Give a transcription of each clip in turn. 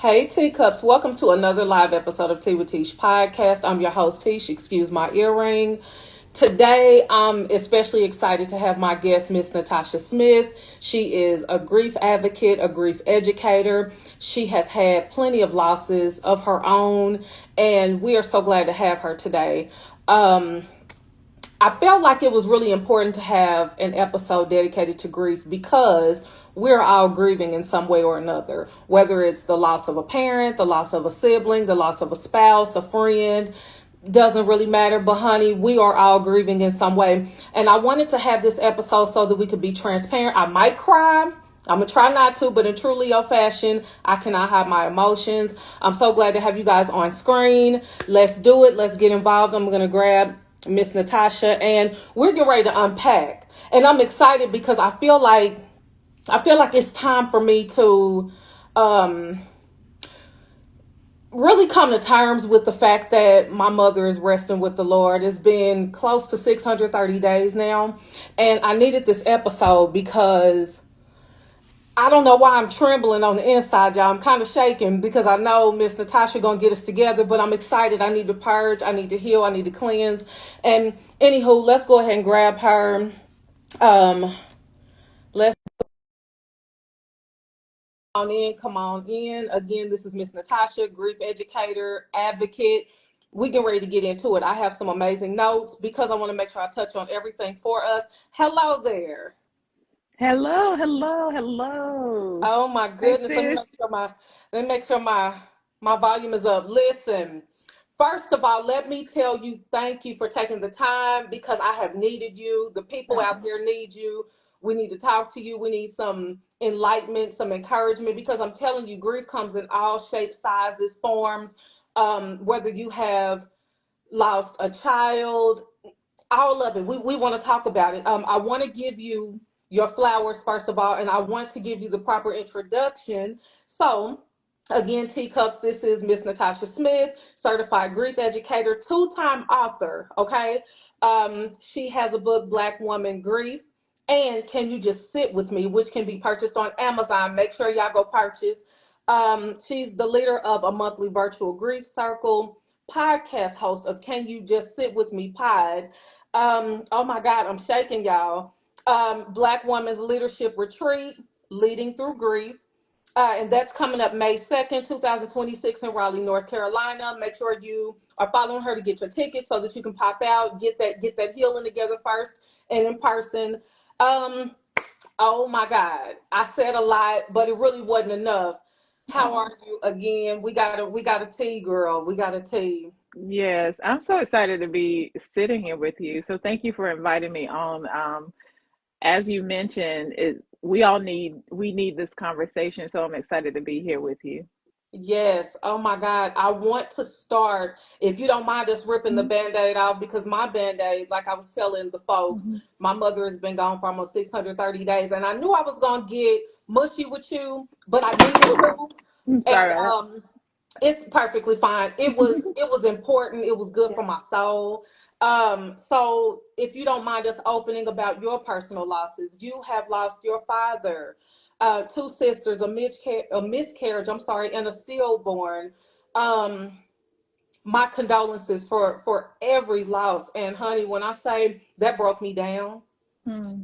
Hey teacups, welcome to another live episode of Tea with Teash podcast. I'm your host Teash, excuse my earring. Today, I'm especially excited to have my guest, Miss Natasha Smith. She is a grief advocate, a grief educator. She has had plenty of losses of her own, and we are so glad to have her today. I felt like it was really important to have an episode dedicated to grief because we're all grieving in some way or another, whether it's the loss of a parent, the loss of a sibling, the loss of a spouse, a friend, doesn't really matter. But honey, we are all grieving in some way. And I wanted to have this episode so that we could be transparent. I might cry. I'm going to try not to, but in true Leo fashion, I cannot hide my emotions. I'm so glad to have you guys on screen. Let's do it. Let's get involved. I'm going to grab Miss Natasha and we're getting ready to unpack. And I'm excited because I feel like it's time for me to really come to terms with the fact that my mother is resting with the Lord. It's been close to 630 days now. And I needed this episode because I don't know why I'm trembling on the inside, y'all. I'm kind of shaking because I know Miss Natasha gonna get us together, but I'm excited. I need to purge, I need to heal, I need to cleanse. And anywho, let's go ahead and grab her. Let's come on in. Again, this is Miss Natasha, grief educator, advocate. We get ready to get into it. I have some amazing notes because I want to make sure I touch on everything for us. Hello there. Hello, hello, hello. Oh my Hey, goodness. sis. Let me make sure my volume is up. Listen, first of all, let me tell you thank you for taking the time because I have needed you. The people out Oh, there need you. We need to talk to you. We need some enlightenment, some encouragement because I'm telling you, grief comes in all shapes, sizes, forms. Whether you have lost a child, all of it. We want to talk about it. I want to give you your flowers first of all, and I want to give you the proper introduction. So, again, teacups. This is Miss Natasha Smith, certified grief educator, two-time author. Okay, she has a book, Black Woman Grief, and Can You Just Sit With Me, which can be purchased on Amazon. Make sure y'all go purchase. She's the leader of a monthly virtual grief circle, podcast host of Can You Just Sit With Me pod. Oh my God, I'm shaking, y'all. Black Women's Leadership Retreat, Leading Through Grief. And that's coming up May 2nd, 2026 in Raleigh, North Carolina. Make sure you are following her to get your tickets so that you can pop out, get that healing together first and in person. Um, oh my God. I said a lot, but it really wasn't enough. How are oh. you again? We got a tea, girl. We got a tea. Yes, I'm so excited to be sitting here with you. So thank you for inviting me on. As you mentioned, we need this conversation. So I'm excited to be here with you. Yes. Oh my God. I want to start, if you don't mind us ripping the Mhm, band-aid off, because my band-aid, like I was telling the folks, mhm. my mother has been gone for almost 630 days. And I knew I was going to get mushy with you, but I needed to. I'm And sorry about it's perfectly fine. It was important. It was good for that. my soul. So if you don't mind us opening about your personal losses, you have lost your father, two sisters, a miscarriage, I'm sorry, and a stillborn. Um, my condolences for every loss. And honey, when I say that broke me down, Hmm.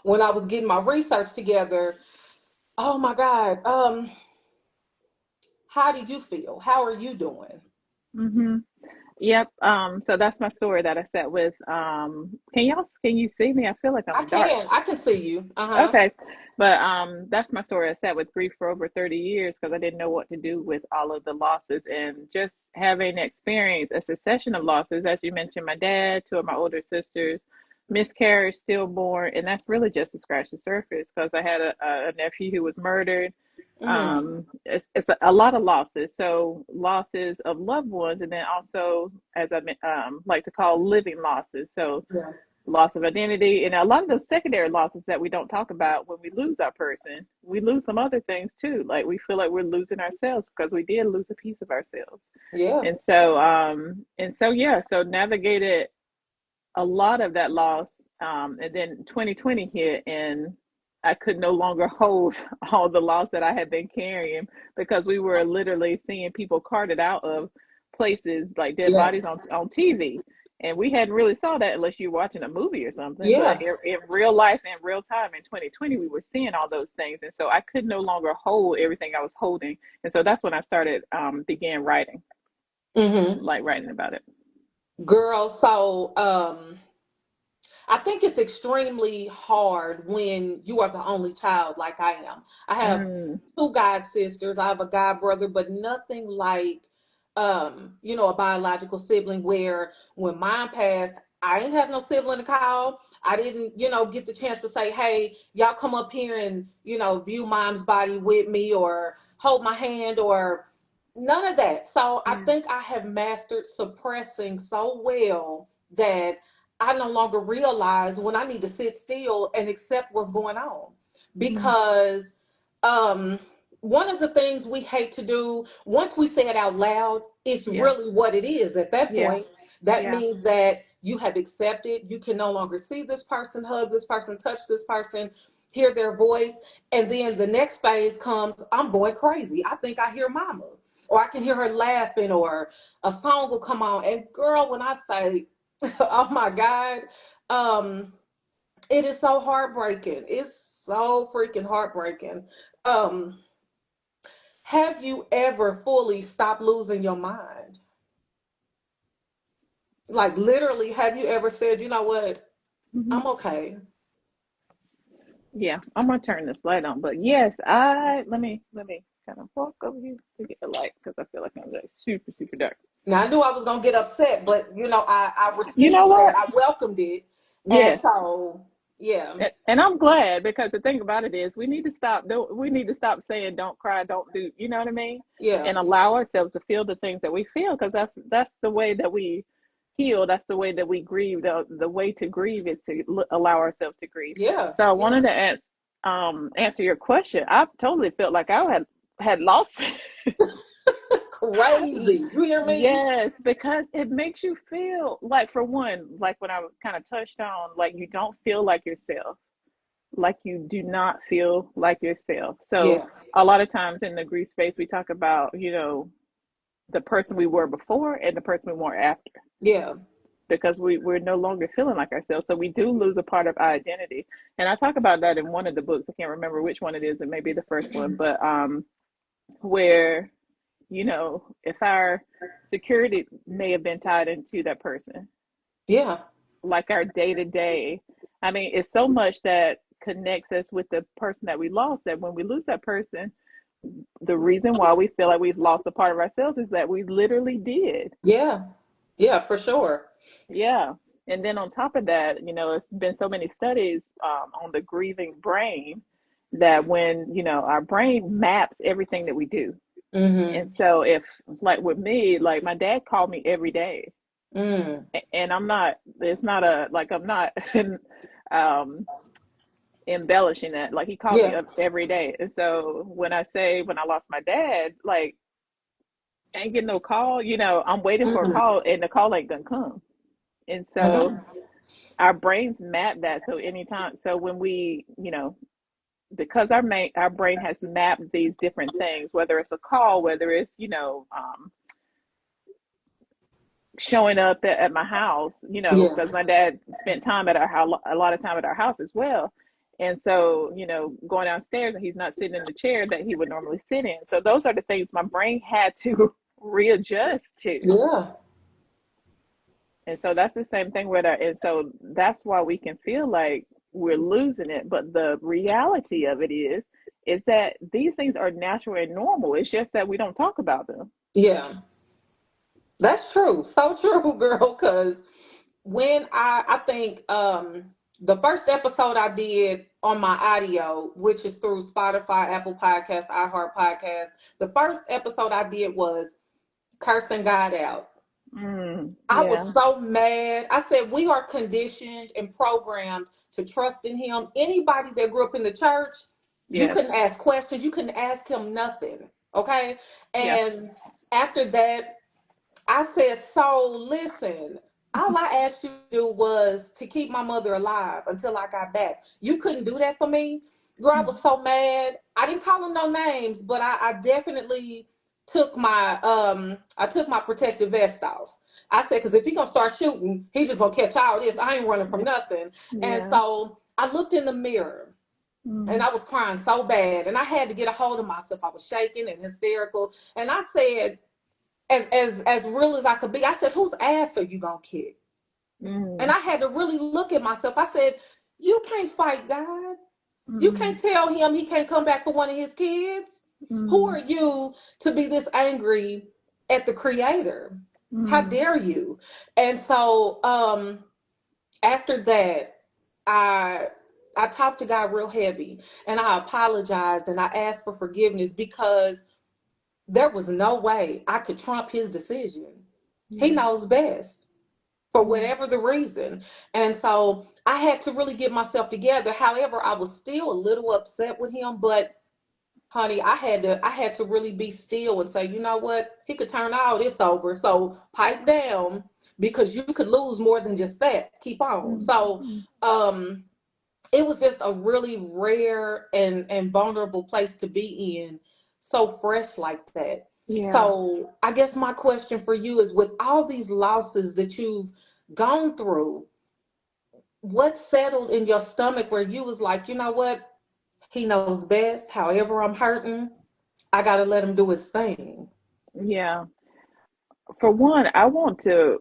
when I was getting my research together, oh my God. How do you feel? How are you doing? Hmm. Yep. So that's my story that I sat with. Can you see me? I feel like I I'm dark. can. I can see you. Uh-huh. Okay, but that's my story. I sat with grief for over 30 years because I didn't know what to do with all of the losses and just having experienced a succession of losses. As you mentioned, my dad, two of my older sisters, miscarriage, stillborn, and that's really just to scratch the surface because I had a nephew who was murdered. Mm. It's a lot of losses. So losses of loved ones, and then also, as I like to call, living losses. So Yeah. loss of identity, and a lot of those secondary losses that we don't talk about when we lose our person, we lose some other things too. Like we feel like we're losing ourselves because we did lose a piece of ourselves. Yeah. And so yeah, so navigated a lot of that loss. And then 2020 hit, and I could no longer hold all the loss that I had been carrying because we were literally seeing people carted out of places like dead Yeah. bodies on TV. And we hadn't really saw that unless you're watching a movie or something. But Yeah. in real life, in real time, in 2020, we were seeing all those things. And so I could no longer hold everything I was holding. And so that's when I started, began writing, Mm-hmm. like writing about it. Girl, so I think it's extremely hard when you are the only child like I am. I have Mm, two god sisters, I have a god brother, but nothing like a biological sibling where when mine passed, I didn't have no sibling to call. I didn't, get the chance to say, hey, y'all come up here and, view mom's body with me or hold my hand or none of that. So I yeah. think I have mastered suppressing so well that I no longer realize when I need to sit still and accept what's going on. Mm, Because um, one of the things we hate to do, once we say it out loud, it's yeah. really what it is at that Yeah. point. That Yeah. means that you have accepted, you can no longer see this person, hug this person, touch this person, hear their voice. And then the next phase comes, I'm going crazy. I think I hear mama. Or I can hear her laughing, or a song will come on. And girl, when I say, oh my God. Um, it is so heartbreaking. It's so freaking heartbreaking. Um, have you ever fully stopped losing your mind? Like literally, have you ever said, you know what? Hmm. I'm okay. Yeah. I'm gonna turn this light on, but yes, I let me kind of walk over here to get the light because I feel like I'm like super super dark. Now I knew I was gonna get upset, but I You know received that. what? I welcomed it. And Yes. so yeah. And I'm glad because the thing about it is we need to stop. We need to stop saying don't cry, don't do. You know what I mean? Yeah. And allow ourselves to feel the things that we feel because that's the way that we heal. That's the way that we grieve. The way to grieve is to allow ourselves to grieve. Yeah. So I Yeah. wanted to answer your question. I totally felt like I had lost. Crazy. You hear me? Yes, because it makes you feel like, for one, like when I kind of touched on, like you don't feel like yourself, like you do not feel like yourself. So Yeah. a lot of times in the grief space, we talk about, the person we were before and the person we were after, Yeah. because we're no longer feeling like ourselves. So we do lose a part of our identity. And I talk about that in one of the books. I can't remember which one it is. It may be the first one, but where, if our security may have been tied into that person, Yeah. like our day to day. I mean, it's so much that connects us with the person that we lost that when we lose that person, the reason why we feel like we've lost a part of ourselves is that we literally did. Yeah. Yeah, for sure. Yeah. And then on top of that, it's been so many studies on the grieving brain that when, our brain maps everything that we do. And Mm-hmm. so if, like with me, like my dad called me every day, Mm. and I'm not, it's not a, like, I'm not um, embellishing that. Like he called me Yeah. up every day. And so when I say when I lost my dad, like ain't getting no call, I'm waiting for a Mm-hmm. call and the call ain't gonna come. And so Mm-hmm. our brains map that. So anytime, so when we, because our brain has mapped these different things, whether it's a call, whether it's, showing up at my house, Yeah. because my dad spent time at our house, a lot of time at our house as well. And so, going downstairs and he's not sitting in the chair that he would normally sit in. So those are the things my brain had to readjust to. Yeah. And so that's the same thing with our, and so that's why we can feel like we're losing it. But the reality of it is that these things are natural and normal. It's just that we don't talk about them. Yeah. That's true. So true, girl. Because when I think the first episode I did on my audio, which is through Spotify, Apple Podcasts, iHeart Podcasts, the first episode I did was cursing God out. I was Yeah. so mad. I said, we are conditioned and programmed to trust in Him. Anybody that grew up in the church, you Yes. couldn't ask questions, you couldn't ask Him nothing. Okay. Yeah. And after that, I said, so listen, all I asked you to do was to keep my mother alive until I got back. You couldn't do that for me. Girl, I was so mad. I didn't call him no names, but I definitely took my protective vest off. I said, because if he gonna start shooting, he just gonna catch all this. I ain't running from nothing. And Yeah. so I looked in the mirror and Mm. I was crying so bad, and I had to get a hold of myself. I was shaking and hysterical, and I said, as real as I could be, I said, "Whose ass are you gonna kick?" And Mm. I had to really look at myself. I said, "You can't fight God. You Mm. can't tell him he can't come back for one of his kids. Who Mm. are you to be this angry at the Creator? How Mm. dare you?" And so, after that, I I talked to God real heavy, and I apologized and I asked for forgiveness because there was no way I could trump his decision. He Yeah. knows best for Yeah. whatever the reason. And so I had to really get myself together. However, I was still a little upset with him, but honey, I had to really be still and say, you know what? He could turn all this over. So pipe down because you could lose more than just that. Keep on. Mm. So Mm. um it was just a really rare and vulnerable place to be in, so fresh like that. Yeah. So I guess my question for you is, with all these losses that you've gone through, what settled in your stomach where you was like, you know what, he knows best, however I'm hurting, I gotta let him do his thing. Yeah. For one, I want to,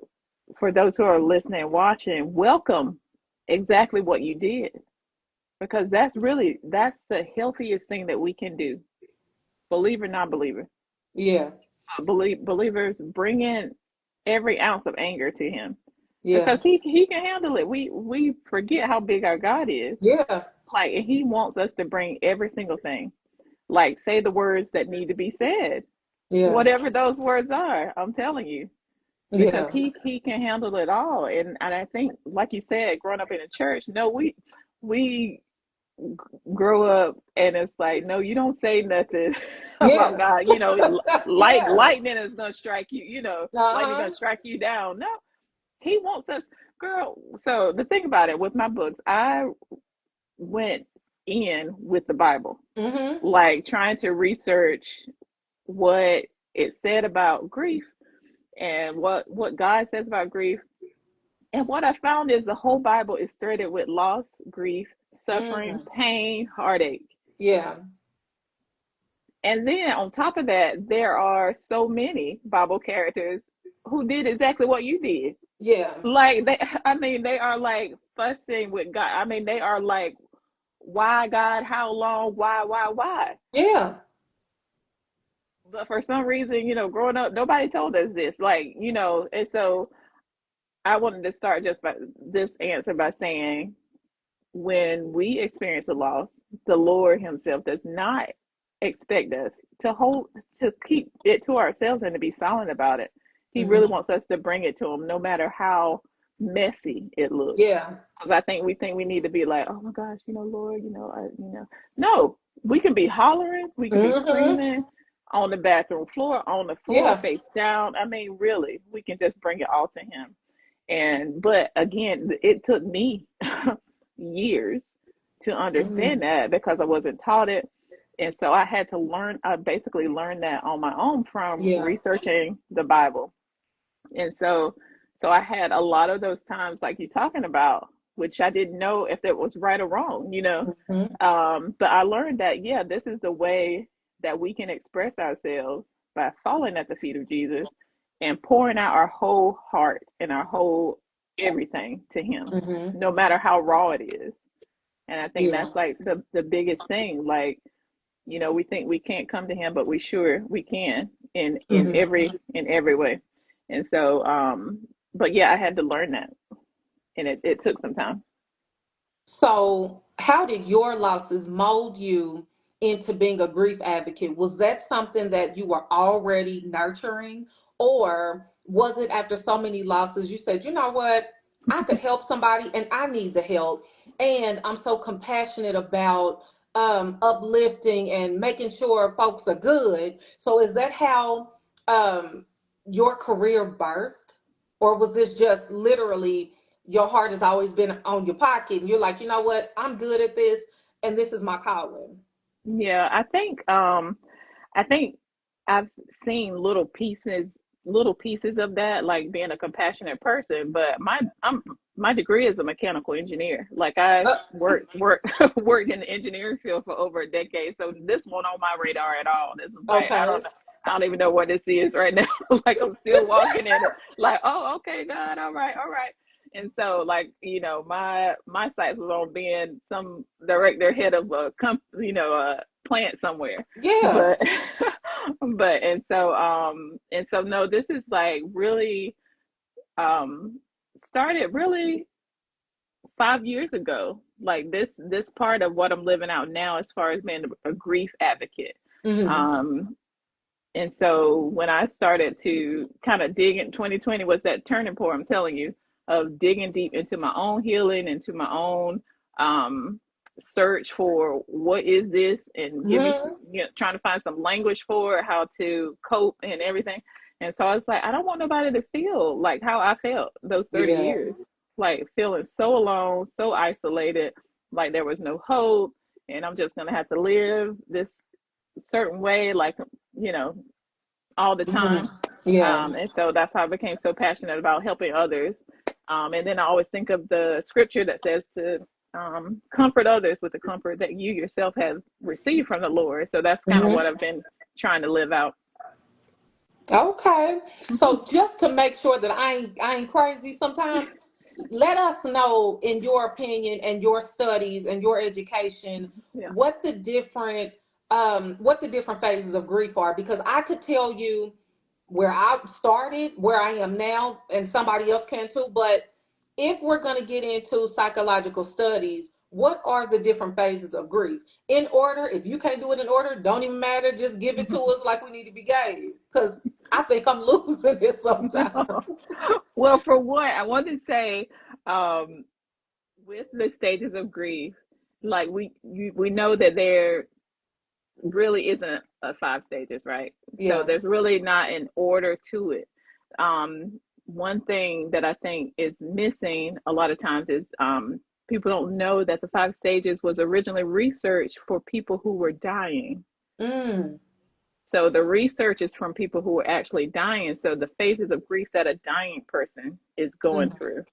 for those who are listening and watching, welcome exactly what you did, because that's the healthiest thing that we can do. Believer, non-believer. Yeah. Believers bring in every ounce of anger to him, Yeah. because he can handle it. We forget how big our God is. Yeah. Like, he wants us to bring every single thing. Like, say the words that need to be said, Yeah. whatever those words are. I'm telling you, because Yeah. he can handle it all. And I think, like you said, growing up in a church, no, we grow up and it's like, no, you don't say nothing about Yeah. God. Yeah. Lightning is gonna strike you. Lightning Uh-huh. gonna strike you down. No, he wants us, girl. So the thing about it with my books, I went in with the Bible, Mm-hmm. like trying to research what it said about grief and what God says about grief. And what I found is the whole Bible is threaded with loss, grief, suffering, Mm. pain, heartache. Yeah. And then on top of that, there are so many Bible characters who did exactly what you did. Yeah. Like, I mean, they are like fussing with God. I mean, they are like, why God? How long? Why? Yeah. But for some reason, growing up, nobody told us this. Like, and so I wanted to start just by this answer by saying, when we experience a loss, the Lord Himself does not expect us to keep it to ourselves and to be silent about it. He really Mm-hmm. wants us to bring it to Him, no matter how messy it looks. Yeah. Because I think we need to be like, oh my gosh, Lord, no, we can be hollering, we can be Mm-hmm. screaming on the bathroom floor, on the floor, Yeah. face down. I mean, really, we can just bring it all to Him. But again, it took me years to Mm-hmm. understand that, because I wasn't taught it. And so I basically learned that on my own from Yeah. researching the Bible. And so I had a lot of those times like you're talking about, which I didn't know if it was right or wrong. Mm-hmm. But I learned that, yeah, this is the way that we can express ourselves, by falling at the feet of Jesus and pouring out our whole heart and our whole everything to Him, Mm-hmm. no matter how raw it is. And I think Yeah. that's like the biggest thing. Like, we think we can't come to Him, but we can in Mm-hmm. every way. And so, but yeah, I had to learn that, and it took some time. So, how did your losses mold you into being a grief advocate? Was that something that you were already nurturing, or was it after so many losses you said, you know what, I could help somebody and I need the help, and I'm so compassionate about uplifting and making sure folks are good? So, is that how um, your career birthed, or was this just literally your heart has always been on your pocket and you're like, you know what, I'm good at this, and this is my calling. Yeah, I think I've seen little pieces of that, like being a compassionate person. But my degree is a mechanical engineer. Like I Uh, worked in the engineering field for over a decade. So this one on my radar at all. This is like okay. I don't even know what this is right now. Like I'm still walking in it. Like, oh, okay, God, all right, all right. And so, like, my sights was on being some director, head of a a plant somewhere. Yeah. But but and so no, this is like really um started really 5 years ago. Like this part of what I'm living out now as far as being a grief advocate. Hmm. Um and so when I started to kind of dig in, 2020 was that turning point, I'm telling you, of digging deep into my own healing, into my own um, search for what is this, and give me, Hmm. trying to find some language for it, how to cope and everything. And so I was like, I don't want nobody to feel like how I felt those 30 Yeah. years, like feeling so alone, so isolated, like there was no hope, and I'm just gonna have to live this certain way, like you know, all the Hmm. time. Yeah. And so that's how I became so passionate about helping others. And then I always think of the scripture that says to comfort others with the comfort that you yourself have received from the Lord. So that's kind of what Hmm. I've been trying to live out. Okay. So just to make sure that I ain't crazy sometimes, let us know in your opinion and your studies and your education Yeah. what the different phases of grief are, because I could tell you where I started, where I am now, and somebody else can too. But if we're going to get into psychological studies, what are the different phases of grief? In order, if you can't do it in order, don't even matter. Just give it to us like we need to be gave. Because I think I'm losing it sometimes. Well, for one, I want to say, um, with the stages of grief, like we know that there really isn't a five stages, right? So Yeah. there's really not an order to it. One thing that I think is missing a lot of times is people don't know that the five stages was originally researched for people who were dying. Mm. So the research is from people who are actually dying. So the phases of grief that a dying person is going Mm. through.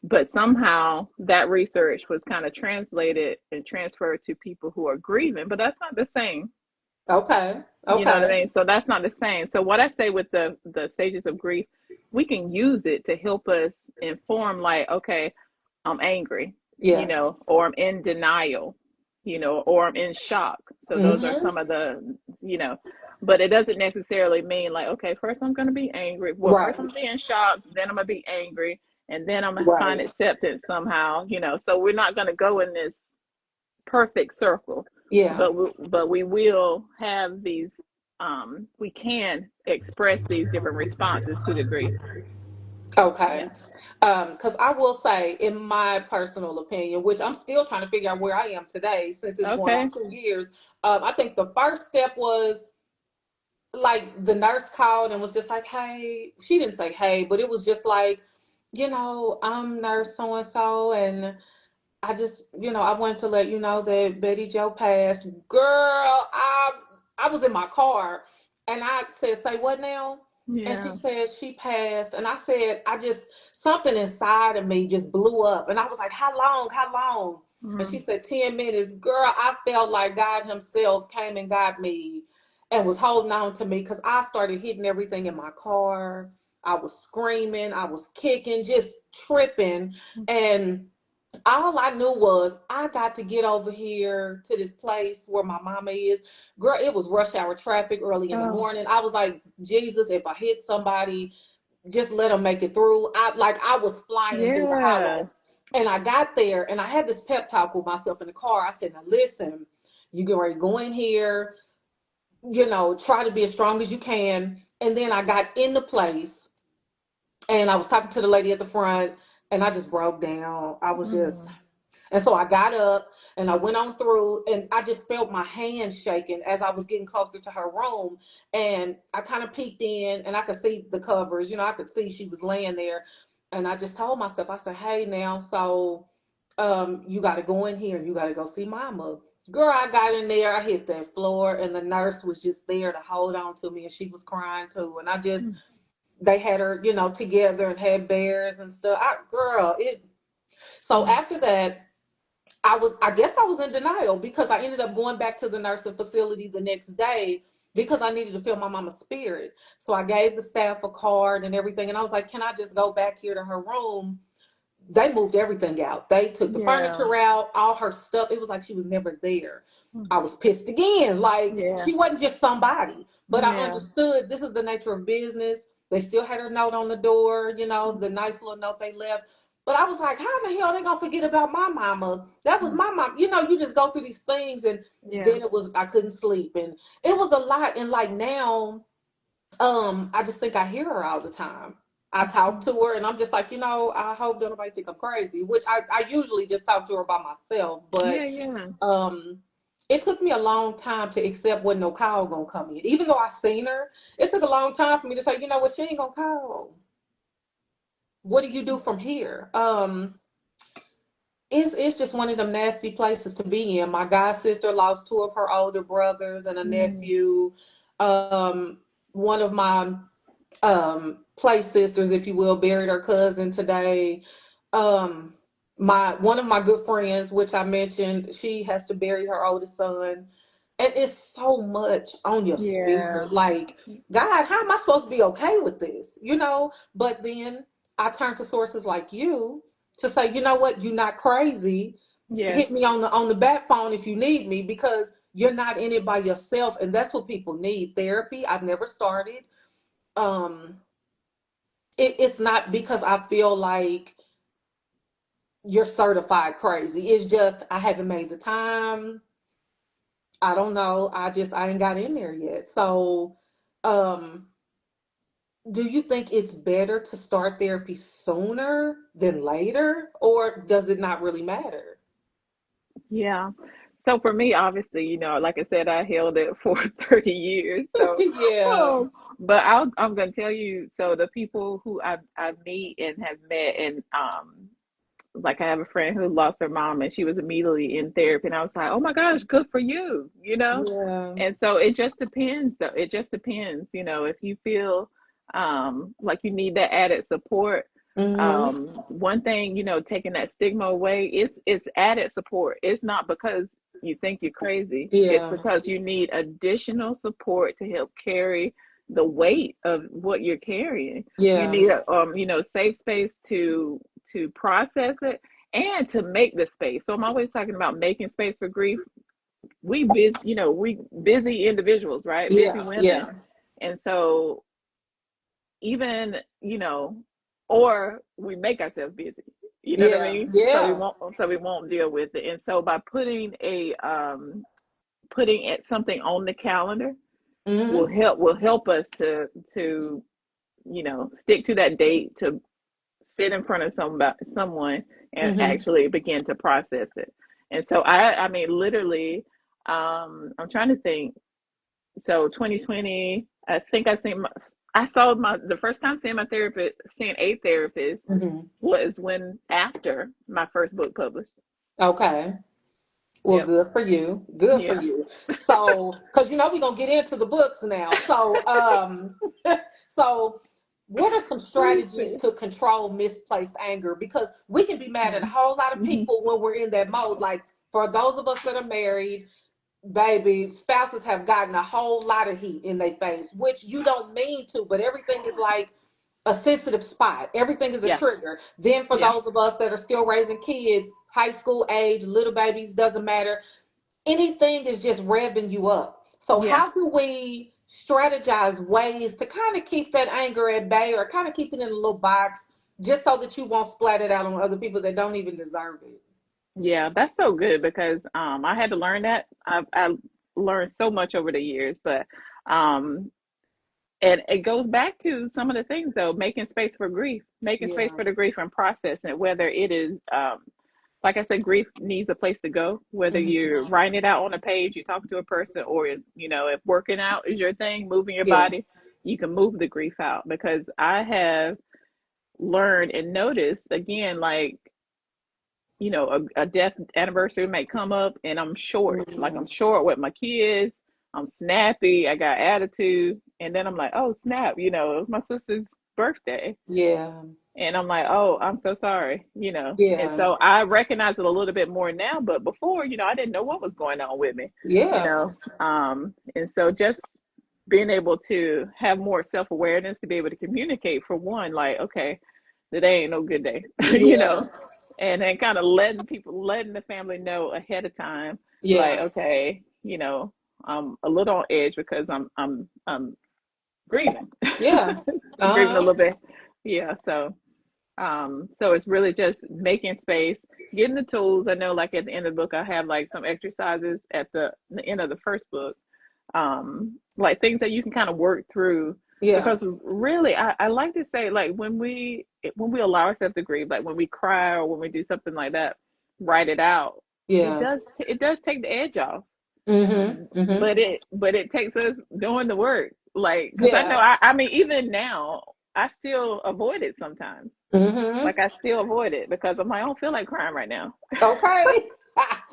But somehow that research was kind of translated and transferred to people who are grieving, but that's not the same. Okay. You know what I Okay. mean? So that's not the same. So what I say with the stages of grief, we can use it to help us inform, like, okay, I'm angry, Yeah. or I'm in denial, or I'm in shock. So those are Mm-hmm. some of but it doesn't necessarily mean like, okay, first I'm gonna be angry. Well, first Right. I'm gonna be in shock, then I'm gonna be angry, and then I'm gonna find Right. acceptance somehow. So we're not gonna go in this perfect circle, Yeah. but we will have these. We can express these different responses to the grief. Okay. Yeah. Because I will say, in my personal opinion, which I'm still trying to figure out where I am today since it's going on Okay. 2 years, I think the first step was like the nurse called and was just like, hey, she didn't say hey, but it was just like, I'm nurse so and so, and I just, I wanted to let you know that Betty Joe passed. Girl, I was in my car and I said, say what now? And she Yeah. said she passed. And I said, something inside of me just blew up. And I was like, how long? How long? And she Mm. said, 10 minutes. Girl, I felt like God Himself came and got me and was holding on to me because I started hitting everything in my car. I was screaming, I was kicking, just tripping. And all I knew was I got to get over here to this place where my mama is. Girl, it was rush hour traffic early in the Oh, morning. I was like, Jesus, if I hit somebody, just let them make it through. I was flying through the yeah. highway. And I got there and I had this pep talk with myself in the car. I said, now listen, you get ready to go in here, try to be as strong as you can. And then I got in the place and I was talking to the lady at the front and I just broke down. I was just Mm. and so I got up and I went on through and I just felt my hands shaking as I was getting closer to her room. And I kind of peeked in and I could see the covers, I could see she was laying there. And I just told myself, I said, hey now, so You got to go in here and you got to go see mama. Girl, I got in there, I hit that floor, and the nurse was just there to hold on to me, and she was crying too. And I just, Mm. they had her, together and had bears and stuff. Girl, it. So Mm. after that, I guess I was in denial because I ended up going back to the nursing facility the next day because I needed to feel my mama's spirit. So I gave the staff a card and everything, and I was like, "Can I just go back here to her room?" They moved everything out. They took the Yeah. furniture out, all her stuff. It was like she was never there. Mm. I was pissed again. Like Yeah. she wasn't just somebody, but I Yeah. understood this is the nature of business. They still had her note on the door, the nice little note they left. But I was like, how in the hell are they gonna forget about my mama? That was Mm. my mom. You just go through these things, and Yeah. then I couldn't sleep, and it was a lot. And like now, I just think I hear her all the time. I talk Mhm. to her and I'm just like, I hope that nobody think I'm crazy, which I usually just talk to her by myself. Yeah. But Yeah. um it took me a long time to accept when no call gonna come in. Even though I seen her, it took a long time for me to say, you know what, she ain't gonna call. What do you do from here? It's just one of them nasty places to be in. My god sister lost two of her older brothers and a Mm. nephew. One of my play sisters, if you will, buried her cousin today. Um, my one of my good friends, which I mentioned, she has to bury her oldest son. And it's so much on your Yeah. spirit. Like, God, how am I supposed to be okay with this? But then I turn to sources like you to say, you know what, you're not crazy. Yes. Hit me on the back phone if you need me because you're not in it by yourself. And that's what people need. Therapy. I've never started. Um, it's not because I feel like you're certified crazy. It's just I haven't made the time. I don't know. I ain't got in there yet. So, um, do you think it's better to start therapy sooner than later, or does it not really matter? Yeah. So for me, obviously, like I said, I held it for 30 years. So, Yeah. oh, but I'm gonna tell you, so the people who I meet and have met, and like I have a friend who lost her mom, and she was immediately in therapy, and I was like, oh my gosh, good for you, you know? Yeah. And so it just depends, though. It just depends, if you feel like you need that added support. Mm-hmm. One thing, taking that stigma away, it's added support. It's not because you think you're crazy. It's Yeah. because you need additional support to help carry the weight of what you're carrying. You Yeah. need a safe space to process it and to make the space. So I'm always talking about making space for grief. We busy individuals, right? Busy Yeah. women. Yeah. And so even, or we make ourselves busy. You know what I Yeah. mean? Yeah. So we won't deal with it. And so by putting it something on the calendar Mm-hmm. will help us to stick to that date, to sit in front of someone and Mm-hmm. actually begin to process it. And so I mean literally, I'm trying to think. So 2020, I think I saw the first time seeing a therapist Mm-hmm. was when after my first book published. Okay. Well, Yep. good for you. Good for Yeah. you. So, because we're gonna get into the books now. So, so what are some Let me strategies see. to control misplaced anger? Because we can be mad at a whole lot of Mm-hmm. people when we're in that mode. Like for those of us that are married, baby, spouses have gotten a whole lot of heat in their face, which you don't mean to, but everything is like a sensitive spot. Everything is a Yeah. trigger. Then for Yeah. those of us that are still raising kids, high school age, little babies, doesn't matter. Anything is just revving you up. So Yeah. how do we strategize ways to kind of keep that anger at bay or kind of keep it in a little box just so that you won't splat it out on other people that don't even deserve it? Yeah, that's so good because I had to learn that. I learned so much over the years, but um and it goes back to some of the things though, making space Yeah. for the grief and processing it, whether it is like I said, grief needs a place to go, whether Hmm. you're writing it out on a page, you talk to a person, or if working out is your thing, moving your Yeah. body, you can move the grief out. Because I have learned and noticed again, like, you know, a death anniversary may come up and I'm short. Like Mm. I'm short with my kids. I'm snappy. I got attitude. And then I'm like, oh, snap. You know, it was my sister's birthday. Yeah. And I'm like, oh, I'm so sorry, you know. And Yeah. so I recognize it a little bit more now, but before, you know, I didn't know what was going on with me, you Yeah. know. And so just being able to have more self-awareness to be able to communicate for one, like, okay, today ain't no good day, you Yeah. know. And then kind of letting the family know ahead of time, like, Yeah. okay, you know, I'm a little on edge because I'm grieving, Yeah. grieving a Uh-huh. little bit. Yeah, so it's really just making space, getting the tools. I know, like at the end of the book, I have like some exercises at the end of the first book, like things that you can kind of work through. Yeah. Because really, I like to say, like when we allow ourselves to grieve, like when we cry or when we do something like that, write it out. Yeah. It does take the edge off, Mm-hmm. Mm-hmm. but it takes us doing the work. Like, because I know, Yeah. I mean, even now, I still avoid it sometimes. Mm-hmm. Like I still avoid it because I'm like, I don't feel like crying right now. Okay.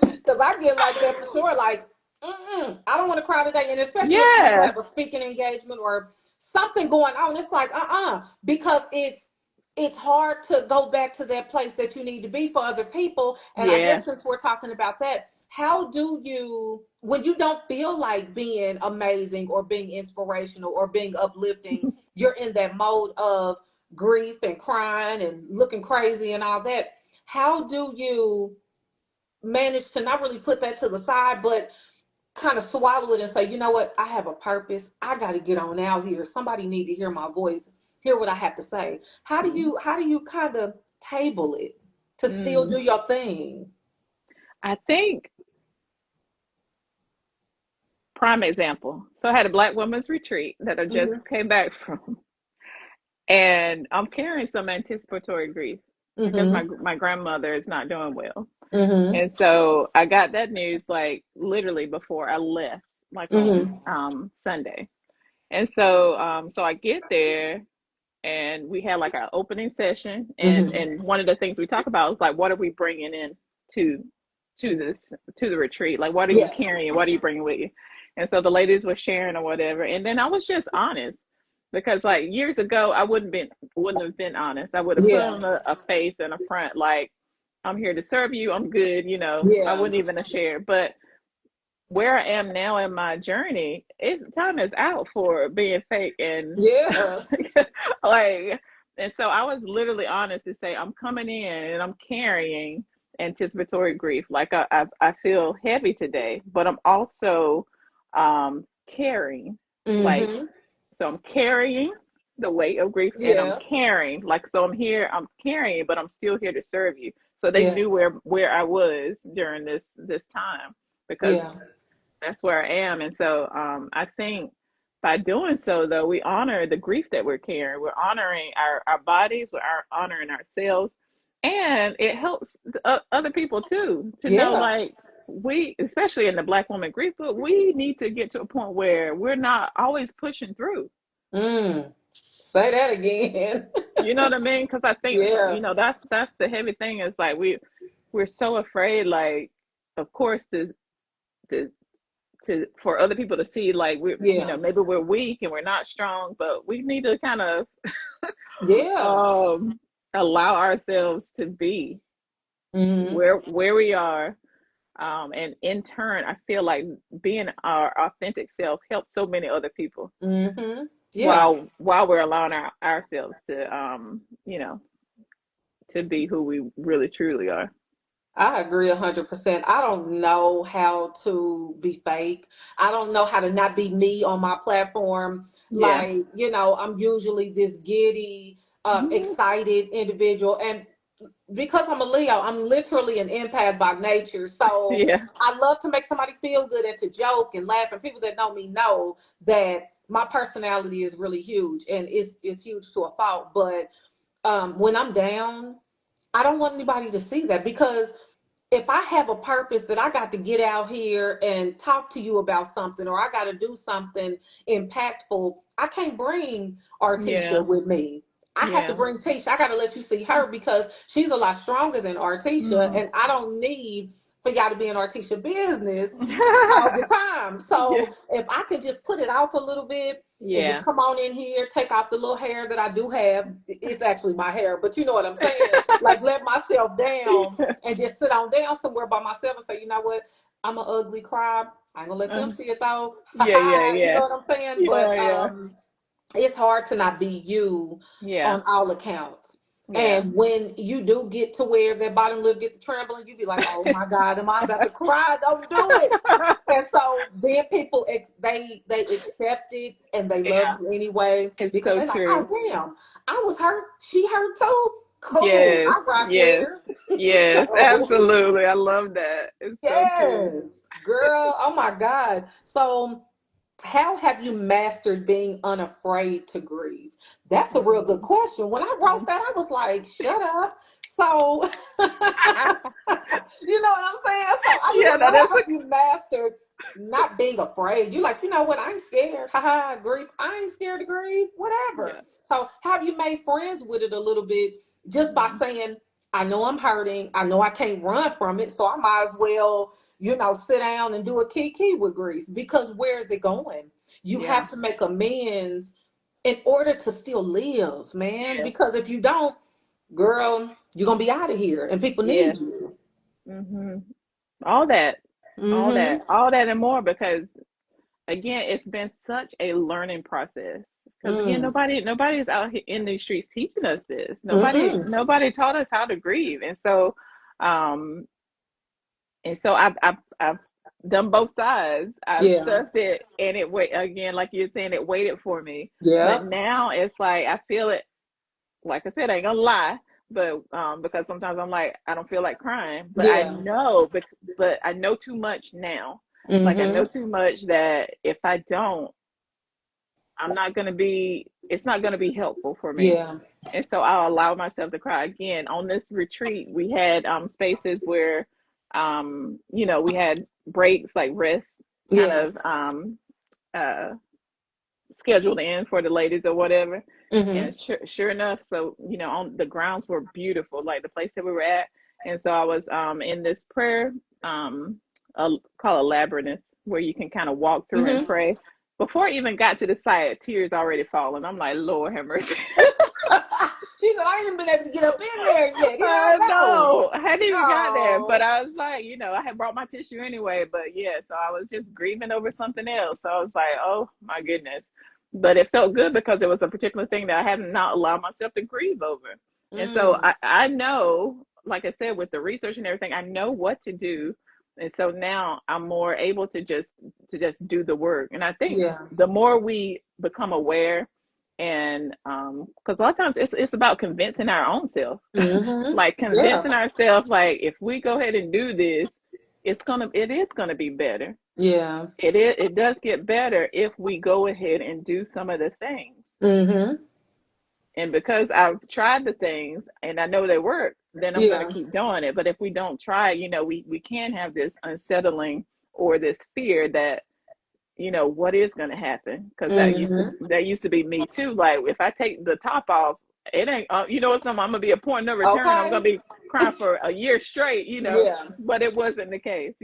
Because I get like that for sure. Like, I don't want to cry today. And especially if you Yeah, have a speaking engagement or something going on, it's like, because it's hard to go back to that place that you need to be for other people. And I yeah, guess since we're talking about that, how do you, when you don't feel like being amazing or being inspirational or being uplifting, you're in that mode of grief and crying and looking crazy and all that, how do you manage to not really put that to the side, but kind of swallow it and say, you know what, I have a purpose. I got to get on out here. Somebody need to hear my voice, hear what I have to say. How do you kind of table it to still do mm. your thing? I think prime example. So I had a Black women's retreat that I just Mhm. came back from, and I'm carrying some anticipatory grief because Mhm. my grandmother is not doing well. Mhm. And so I got that news like literally before I left, like on Mhm. Sunday. And so so I get there and we had like our opening session, Mhm. and one of the things we talk about is like, what are we bringing in to this, to the retreat, like what are you Yeah. carrying, what are you bringing with you? And so the ladies were sharing or whatever, and then I was just honest, because like years ago I wouldn't have been honest. I would have put Yeah. on a face and a front, like I'm here to serve you, I'm good, you know, I Yeah. wouldn't even have shared. But where I am now in my journey, time is out for being fake and Yeah. like, and so I was literally honest to say I'm coming in and I'm carrying anticipatory grief. Like I feel heavy today, but I'm also carrying, like, Mhm. so I'm carrying the weight of grief and I'm Yeah. carrying, like, so I'm here, I'm carrying, but I'm still here to serve you. So they Yeah. knew where I was during this time, because Yeah. that's where I am. And so I think by doing so, though, we honor the grief that we're carrying. We're honoring our bodies, we're honoring ourselves. And it helps other people too to know, Yeah. like, we, especially in the Black woman grief book, we need to get to a point where we're not always pushing through. Mm. Say that again. You know what I mean? Because I think, Yeah. you know, that's the heavy thing, is like we're so afraid, like, of course, to for other people to see, like, we're, you Yeah. know, maybe we're weak and we're not strong, but we need to kind of Yeah. um allow ourselves to be Hmm. where we are, and in turn I feel like being our authentic self helps so many other people, Hmm. Yeah. while we're allowing ourselves to you know, to be who we really truly are. I agree 100%. I don't know how to be fake. I don't know how to not be me on my platform. Yeah. Like, I'm usually this giddy, Mhm. excited individual. And because I'm a Leo, I'm literally an empath by nature. So Yeah. I love to make somebody feel good and to joke and laugh. And people that know me know that my personality is really huge, and it's huge to a fault. But when I'm down, I don't want anybody to see that, because if I have a purpose that I got to get out here and talk to you about something, or I got to do something impactful, I can't bring Artisha Yeah. with me. I have to Yeah. bring Teash. I got to let you see her because she's a lot stronger than Artisha, Mm. and I don't need for y'all to be in Artisha business all the time. Yeah. So if I could just put it off a little bit and just Yeah. come on in here, take off the little hair that I do have. It's actually my hair, but you know what I'm saying. Like let myself down and just sit on down somewhere by myself and say, you know what, I'm an ugly cry. I ain't gonna let them Uh, see it though. yeah, yeah, You know yeah. what I'm saying? Yeah, But yeah. it's hard to not be you Yeah. on all accounts. Yeah. And when you do get to where that bottom lip get to trembling, you be like, "Oh my God, am I about to cry? Don't do it." And so then people they accept it and they love Yeah. you anyway It's because so they're like, "Oh true. damn, I was hurt. She hurt too. Cool. Yes. I rock with Yes. her." Yes. So Absolutely. I love that. It's so true. yes, girl. Oh my God. So how have you mastered being unafraid to grieve? That's a real good Mm. question. When I wrote that, I was like, shut up. So, you know what I'm saying? So, Yeah, no, how that's a have you mastered not being afraid? You like, you know what? I ain't scared. Haha, grief. I ain't scared to grieve. yeah. Whatever. So, have you made friends with it a little bit just by Mhm. saying, I know I'm hurting. I know I can't run from it. So, I might as well sit down and do a kiki with grief because where is it going? You Yeah. have to make amends in order to still live, man. Yes. Because if you don't, girl, you're gonna be out of here and people need Yes. you. Hmm. All that. All Mm-hmm. that. All that and more because again, it's been such a learning process. Because again, Mm. nobody is out here in these streets teaching us this. Mm-mm. Nobody taught us how to grieve, um, and so I've done both sides. I've Yeah. stuffed it, and it wait again, like you're saying, it waited for me. But Yep. now it's like I feel it. Like I said, I ain't gonna lie, but because sometimes I'm like I don't feel like crying, but I Yeah. know, but I know too much now. Like I know Mm-hmm. too much that if I don't, I'm not gonna be. It's not gonna be helpful for me. Yeah. And so I'll allow myself to cry again. On this retreat, we had spaces where, we had breaks, like rest, kind Yeah. of uh, scheduled in for the ladies or whatever. Mm-hmm. And sure enough, so on the grounds were beautiful, like the place that we were at. And so I was in this prayer, called a labyrinth, where you can kind of walk through and Mm-hmm. pray. Before I even got to the site, tears already falling. I'm like, Lord have mercy. She said, I ain't even been able to get up in there yet. Here I I go. know. I hadn't even got there, but Oh. I was like, I had brought my tissue anyway. But yeah, so I was just grieving over something else. So I was like, oh my goodness. But it felt good because it was a particular thing that I hadn't not allowed myself to grieve over. And so Mm. I know, like I said, with the research and everything, I know what to do. And so now I'm more able to just do the work. And I think Yeah. the more we become aware, and because a lot of times it's about convincing our own self, Mm-hmm. like Yeah. convincing ourselves, like if we go ahead and do this, it is gonna be better. Yeah. It does get better if we go ahead and do some of the things. Mm-hmm. And because I've tried the things and I know they work, then I'm going to Yeah. keep doing it. But if we don't try, we can have this unsettling or this fear that, what is going to happen? Because Mm-hmm. that used to be me too. Like if I take the top off, it ain't, it's not, I'm going to be a point of no return. I'm Okay. going to be crying for a year straight. Yeah. But it wasn't the case.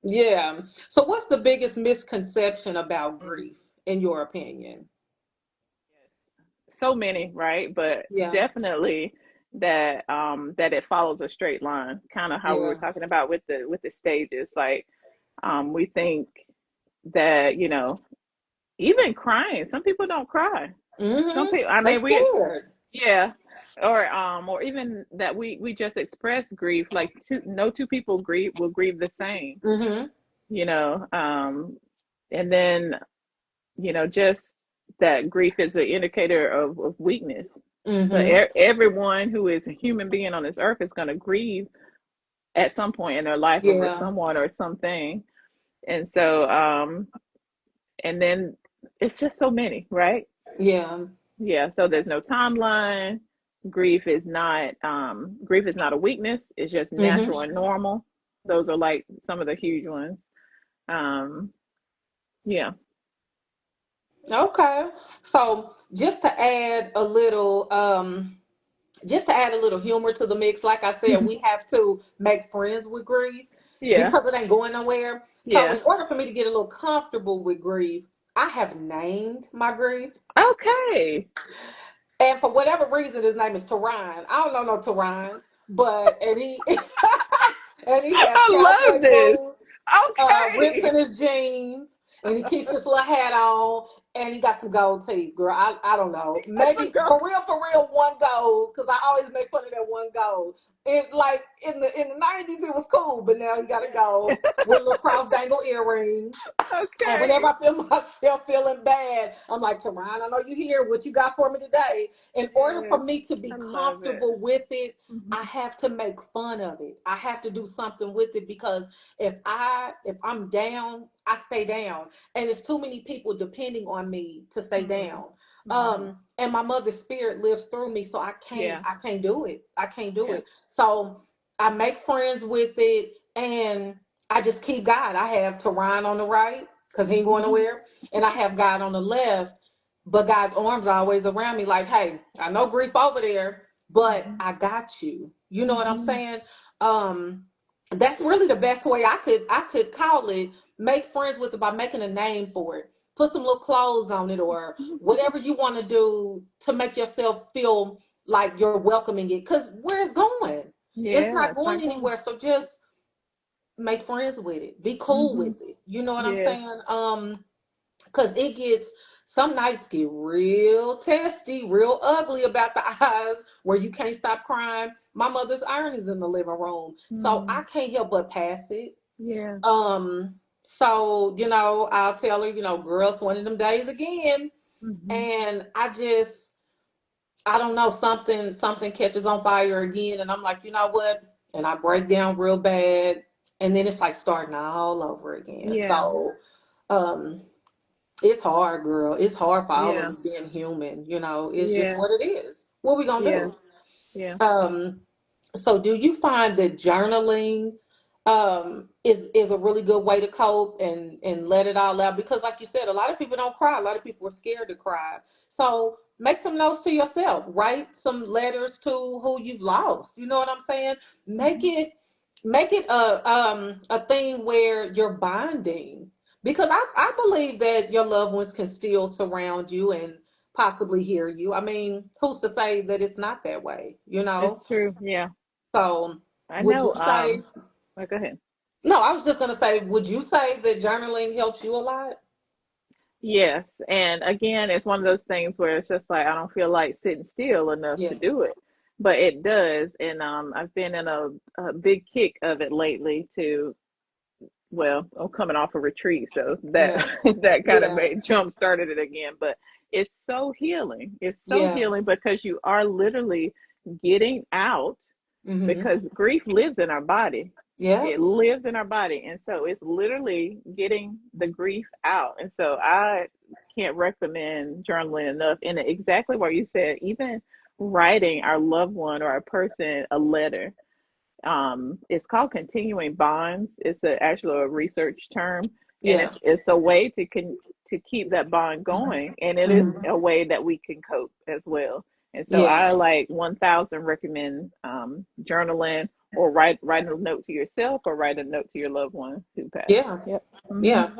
Yeah. So what's the biggest misconception about grief, in your opinion? So many, right? But Yeah. definitely that it follows a straight line, kind of how we were Yeah. talking about with the stages. Like we think that even crying, some people don't cry. Some Mm-hmm. people, I They mean, scared. yeah, or even that we just express grief. Like no two people will grieve the same. Mm-hmm. you know um and then just that grief is an indicator of weakness. But Mm-hmm. everyone who is a human being on this earth is going to grieve at some point in their life over Yeah. someone or something. And so and then it's just so many, right? Yeah. Yeah, so there's no timeline. Grief is not a weakness. It's just Mm-hmm. natural and normal. Those are like some of the huge ones. um yeah. Okay. So just to add a little humor to the mix, like I said, we have to make friends with grief Yeah. because it ain't going nowhere. So Yeah. in order for me to get a little comfortable with grief, I have named my grief. Okay. And for whatever reason, his name is Teron. I don't know no Terons, but and he and he has I love cowboy this. boots, rips Okay. in his jeans, and he keeps his little hat on, and he got some gold teeth, girl. I don't know, That's a maybe go. for real, one gold, because I always make fun of that one gold. It like in the 90s it was cool, but now he got a gold with little cross dangle earrings. And whenever Okay. I feel myself feeling bad, I'm like, Teron, I know you here. What you got for me today? In order Yes. for me to be I love it. comfortable with it, I Mhm. have to make fun of it. I have to do something with it because if I'm down, I stay down. And it's too many people depending on me to stay Mhm. down. Mhm. And my mother's spirit lives through me, so Yeah. I can't do it. I can't do Yeah. it. So I make friends with it and I just keep God. I have Teron on the right because he ain't going Mhm. nowhere. And I have God on the left, but God's arms are always around me, like, hey, I know grief over there, but Mhm. I got you. You know what I'm Mhm. saying? Um, that's really the best way I could call it. Make friends with it by making a name for it. Put some little clothes on it or whatever you want to do to make yourself feel like you're welcoming it. Because where it's going, it's Yeah, not it's going not going. anywhere. So just make friends with it. Be cool Mhm. with it. You know what I'm Yes. saying? Because it gets some nights get real testy, real ugly about the eyes where you can't stop crying. My mother's iron is in the living room, so I Mm. can't help but pass it. Yeah. So I'll tell her, girl, it's one of them days again, Mhm. and I don't know, something catches on fire again, and I'm like, you know what? And I break down real bad, and then it's like starting all over again. Yeah. So, um, it's hard, girl. It's hard for all of Yeah. us being human. It's just Yeah. what it is. What we gonna Yeah. do? Yeah. Um, so do you find that journaling is a really good way to cope and let it all out? Because like you said, a lot of people don't cry. A lot of people are scared to cry. So make some notes to yourself. Write some letters to who you've lost. You know what I'm saying? Make Mhm. it make it a thing where you're bonding. Because I believe that your loved ones can still surround you and possibly hear you. I mean, who's to say that it's not that way, you It's know? true. Yeah. So, I would you know. say, Well, go ahead. no, I was just going to say, would you say that journaling helps you a lot? Yes. And again, it's one of those things where it's just like I don't feel like sitting still enough Yeah. to do it. But it does. And I've been in a big kick of it lately to, well, I'm coming off a retreat, so that Yeah. that kind of Yeah. made jump started it again. But it's so healing. It's so Yeah. healing because you are literally getting out Mm-hmm. because grief lives in our body. Yeah. It lives in our body. And so it's literally getting the grief out. And so I can't recommend journaling enough. And exactly what you said, even writing our loved one or a person a letter, it's called continuing bonds. It's a actual research term, and Yeah. it's a way to keep that bond going, and it is Mm-hmm. a way that we can cope as well. And so Yeah. I like 1,000 recommend journaling or write a note to yourself or write a note to your loved one who passed. Yeah. Yep. Hmm. Yeah.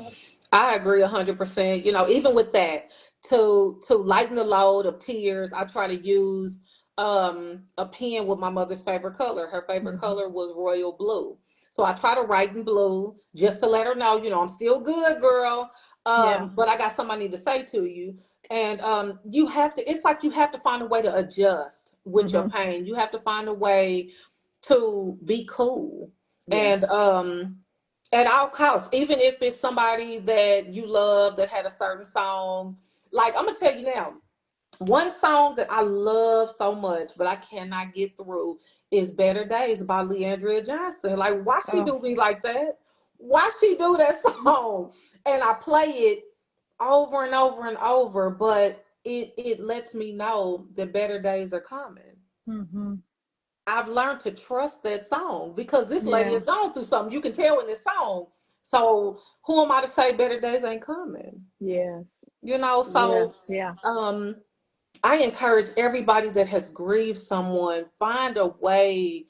I agree 100%. Even with that, to lighten the load of tears, I try to use a pen with my mother's favorite color. Her favorite Hmm. color was royal blue. So I try to write in blue just to let her know, I'm still good, girl. Yeah. But I got something I need to say to you. And you have to, it's like you have to find a way to adjust with your Hmm. pain. You have to find a way to be cool. Yes. And at all costs, even if it's somebody that you love that had a certain song. Like, I'm gonna tell you now, one song that I love so much, but I cannot get through is Better Days by Leandria Johnson. Like, why she Oh. do me like that? Why she do that song? And I play it over and over and over, but it lets me know that better days are coming. Hmm. I've learned to trust that song because this lady Yeah. has gone through something. You can tell in this song. So who am I to say better days ain't coming? Yes. you know. Yeah, So yeah. um I encourage everybody that has grieved someone, find a way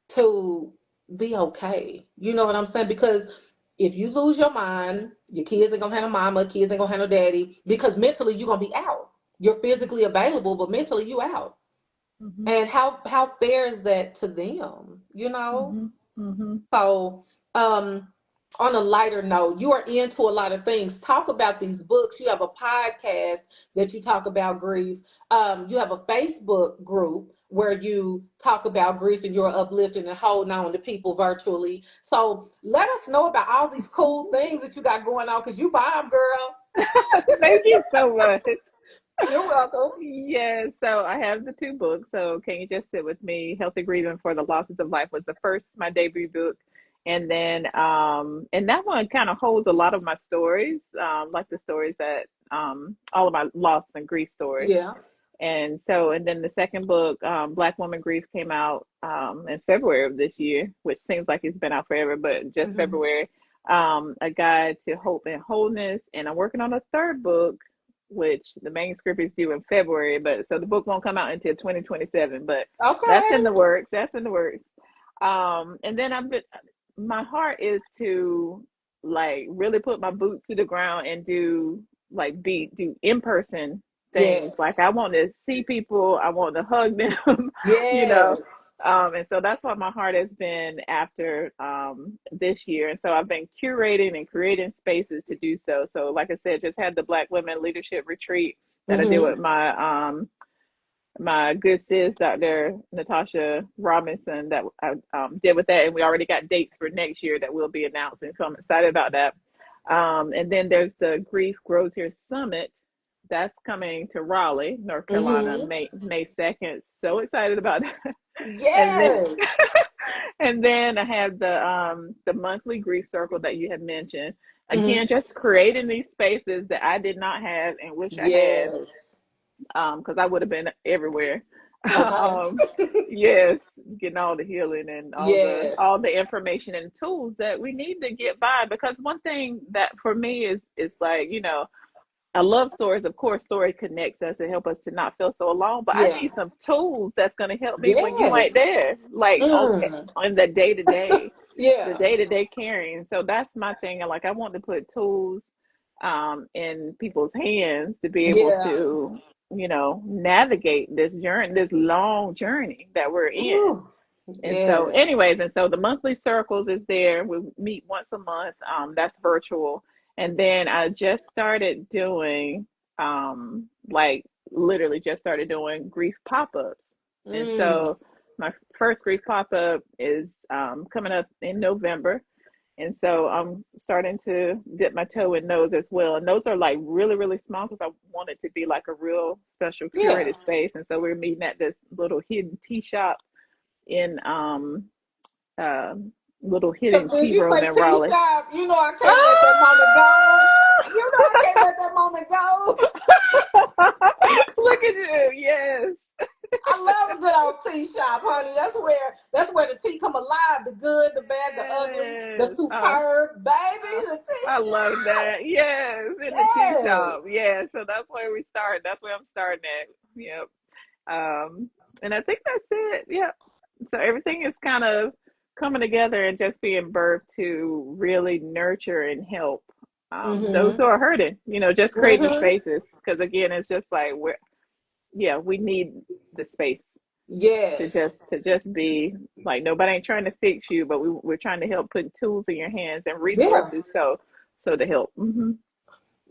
to be okay. You know what I'm saying? Because if you lose your mind, your kids ain't gonna handle mama, kids ain't gonna handle daddy, because mentally you're gonna be out. You're physically available, but mentally you out. Mm-hmm. And how fair is that to them? You know? Mm-hmm. Mm-hmm. So, on a lighter note, you are into a lot of things. Talk about these books. You have a podcast that you talk about grief. You have a Facebook group where you talk about grief and you're uplifting and holding on to people virtually. So let us know about all these cool things that you got going on because you bomb, girl. Thank you so much. You're welcome. Yeah, so I have the two books. So Can You Just Sit With Me? Healthy Grieving for the Losses of Life was the first, my debut book. And then and that one kind of holds a lot of my stories, like the stories that all of my loss and grief stories. Yeah. And then the second book, Black Woman Grief, came out in February of this year, which seems like it's been out forever, but just Hmm. February. A Guide to Hope and Wholeness. And I'm working on a third book, which the manuscript is due in February, but so the book won't come out until 2027, but that's in Okay. the works. That's in the works. And then my heart is to like really put my boots to the ground and do in-person things. Yes. Like I want to see people, I want to hug them, you know. Yes. And so that's what my heart has been after this year. And so I've been curating and creating spaces to do so. So like I said, just had the Black Women Leadership Retreat that I did Hmm. with my good sis, Dr. Natasha Robinson, that I did with that. And we already got dates for next year that we'll be announcing. So I'm excited about that. And then there's the Grief Grows Here Summit. That's coming to Raleigh, North Carolina, Hmm. May 2nd. So excited about that. And then Yes. and then I have the monthly grief circle that you had mentioned. Hmm. Again, just creating these spaces that I did not have and wish I had, Yes. because I would have been everywhere. Okay. um, yes, getting all the healing and Yes. all the information and tools that we need to get by. Because one thing that for me is like, I love stories. Of course, story connects us and help us to not feel so alone. But I Yeah. need some tools that's going to help me when you ain't Yes. there, like Mm. on the day to day, the Yeah. day to day caring. So that's my thing. And like I want to put tools in people's hands to be able Yeah. to, navigate this journey, this long journey that we're in. Ooh. And so, Yes. anyways, and so the monthly circles is there. We meet once a month. That's virtual. And then I just started doing, like literally just started doing grief pop-ups. And Mm. so my first grief pop-up is coming up in November. And so I'm starting to dip my toe in those as well. And those are like really, really small because I want it to be like a real special Yeah. curated space. And so we're meeting at this little hidden tea shop in uh, little Because hidden did tea you room say in tea Raleigh. shop? You know I can't let that moment go. Ah! You know I can't let that moment go. Look at you, yes. I love a good old tea shop, honey. That's where the tea come alive. The good, the bad, the ugly, the Yes. superb, baby. Uh, The tea I love shop. that. Yes, in the tea Yes. shop. Yeah, so that's where we start. That's where I'm starting at. Yep. And I think that's it. Yep. So everything is kind of coming together and just being birthed to really nurture and help those who Mm-hmm. are hurting, just creating Mm-hmm. spaces. Because again, it's just like we need the space to Yes. just be like nobody ain't trying to fix you, but we're trying to help put tools in your hands and Yeah. resources so to help.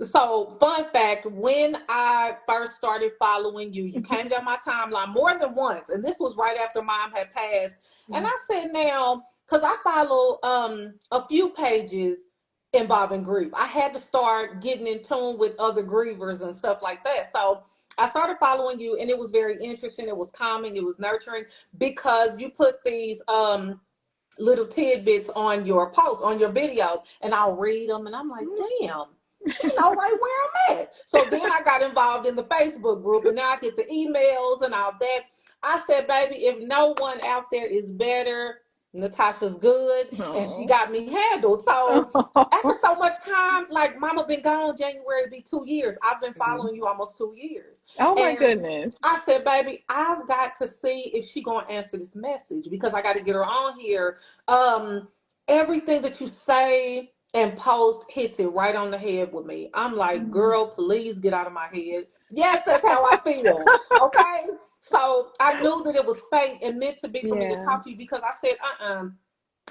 So, fun fact, when I first started following you, you came down my timeline more than once, and this was right after mom had passed. And I said, now, because I follow a few pages involving grief, I had to start getting in tune with other grievers and stuff like that. So, I started following you, and it was very interesting. It was calming, it was nurturing because you put these little tidbits on your posts, on your videos, and I'll read them, and I'm like, damn, she know right where I'm at. So then I got involved in the Facebook group, and now I get the emails and all that. I said, baby, if no one out there is better Natasha's good, and she Oh. got me handled. So after so much time, like Mama been gone, January be 2 years. I've been Mhm. following you almost 2 years, Oh my and goodness. I said, baby, I've got to see if she gonna answer this message because I got to get her on here. Um, Everything that you say and post hits it right on the head with me. I'm like, Mm. girl, please get out of my head. Yes, that's how I feel. Okay. So I knew that it was fate and meant to be for me to Yeah. talk to you because I said,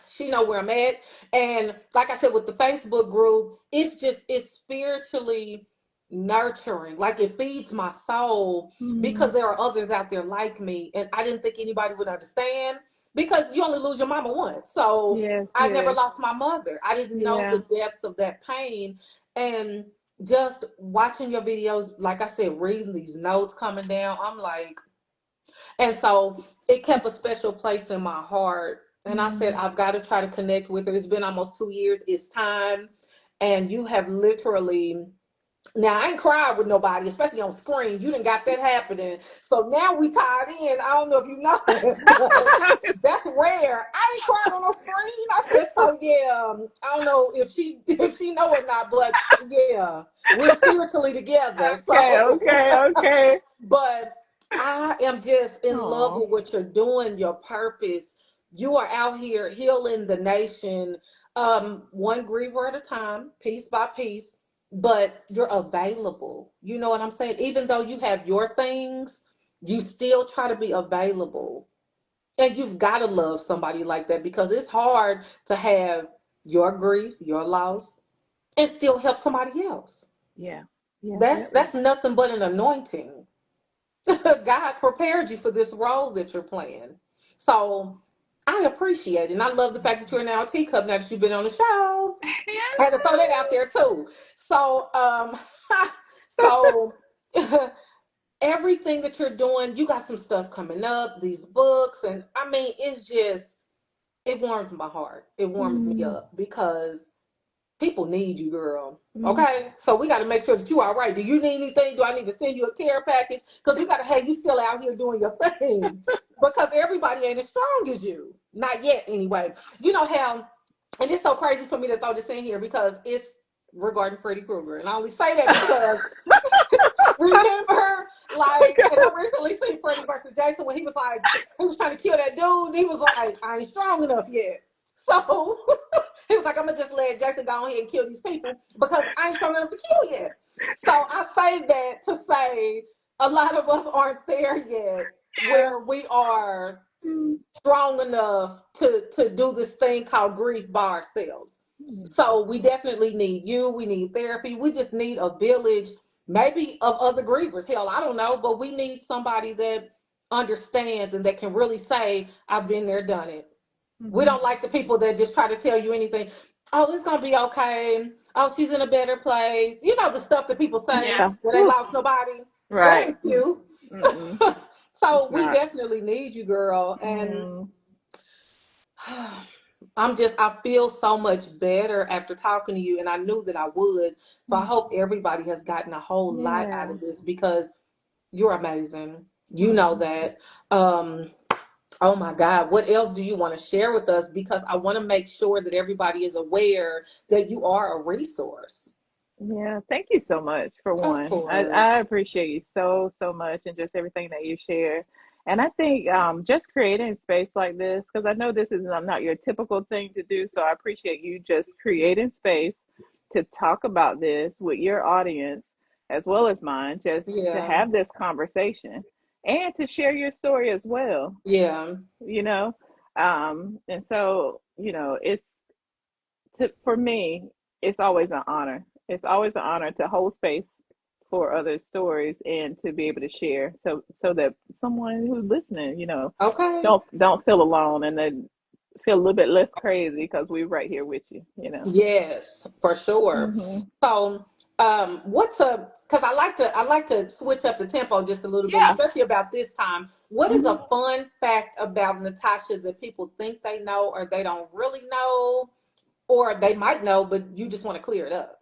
she know where I'm at. And like I said, with the Facebook group, it's spiritually nurturing. Like it feeds my soul because Mm. there are others out there like me. And I didn't think anybody would understand because you only lose your mama once. So Yes, I never yes. lost my mother. I didn't know the Yeah. depths of that pain. And just watching your videos, like I said, reading these notes coming down, I'm like, and so it kept a special place in my heart. And I said, Mm. I've got to try to connect with her. It's been almost 2 years. It's time. And you have literally, now I ain't cried with nobody, especially on screen. You didn't got that happening. So now we tied in. I don't know if you know it, but that's rare. I ain't cried on no screen. I said, so yeah, I don't know if she know or not, but yeah, we're spiritually together. Okay, So okay, okay. but I am just in love Oh, with what you're doing, your purpose. You are out here healing the nation, one griever at a time, piece by piece, but you're available. You know what I'm saying? Even though you have your things, you still try to be available. And you've got to love somebody like that because it's hard to have your grief, your loss, and still help somebody else. yeah. Yeah, That's yep. that's nothing but an anointing. God prepared you for this role that you're playing. So I appreciate it. And I love the fact that you're now a teacup now that you've been on the show. I had to throw that out there too. So so everything that you're doing, you got some stuff coming up, these books, and I mean it's just it warms my heart. It warms me Mm, up because people need you, girl. mm. Okay, so we got to make sure that you are all right. Do you need anything? Do I need to send you a care package? Because we got to have you still out here doing your thing. Because everybody ain't as strong as you, not yet, anyway. You know how, and it's so crazy for me to throw this in here because it's regarding Freddy Krueger, and I only say that because remember, like, and I recently seen Freddy versus Jason when he was like, he was trying to kill that dude. And he was like, I ain't strong enough yet. So he was like, I'm gonna just let Jason go ahead and kill these people because I ain't strong enough to kill yet. So I say that to say a lot of us aren't there yet Yeah. where we are Mm, strong enough to do this thing called grief by ourselves. mm. So we definitely need you. We need therapy. We just need a village, maybe of other grievers. Hell, I don't know, but we need somebody that understands and that can really say, I've been there, done it. We Mhm. don't like the people that just try to tell you anything. Oh, it's gonna be okay. Oh, she's in a better place. You know the stuff that people say Yeah. when they Whew. lost nobody. That Right. ain't you. Mm-mm. It's So we not. definitely need you, girl. And Mm, I feel so much better after talking to you, and I knew that I would. So I mm. hope everybody has gotten a whole lot out Yeah. of this because you're amazing. You know Mm. that. Um, oh my God, what else do you want to share with us? Because I want to make sure that everybody is aware that you are a resource. Yeah. Thank you so much for Of one. course. I appreciate you so, so much and just everything that you share. And I think just creating space like this, because I know this is not your typical thing to do. So I appreciate you just creating space to talk about this with your audience as well as mine, just to Yeah. have this conversation and to share your story as well, Yeah. you know? And so, it's for me, it's always an honor. It's always an honor to hold space for other stories and to be able to share so that someone who's listening, Okay. don't feel alone and then feel a little bit less crazy because we're right here with you. Yes, for sure. Hmm. So, what's a because I like to switch up the tempo just a little bit, Yeah. especially about this time. What is Hmm. a fun fact about Natasha that people think they know or they don't really know, or they might know, but you just want to clear it up?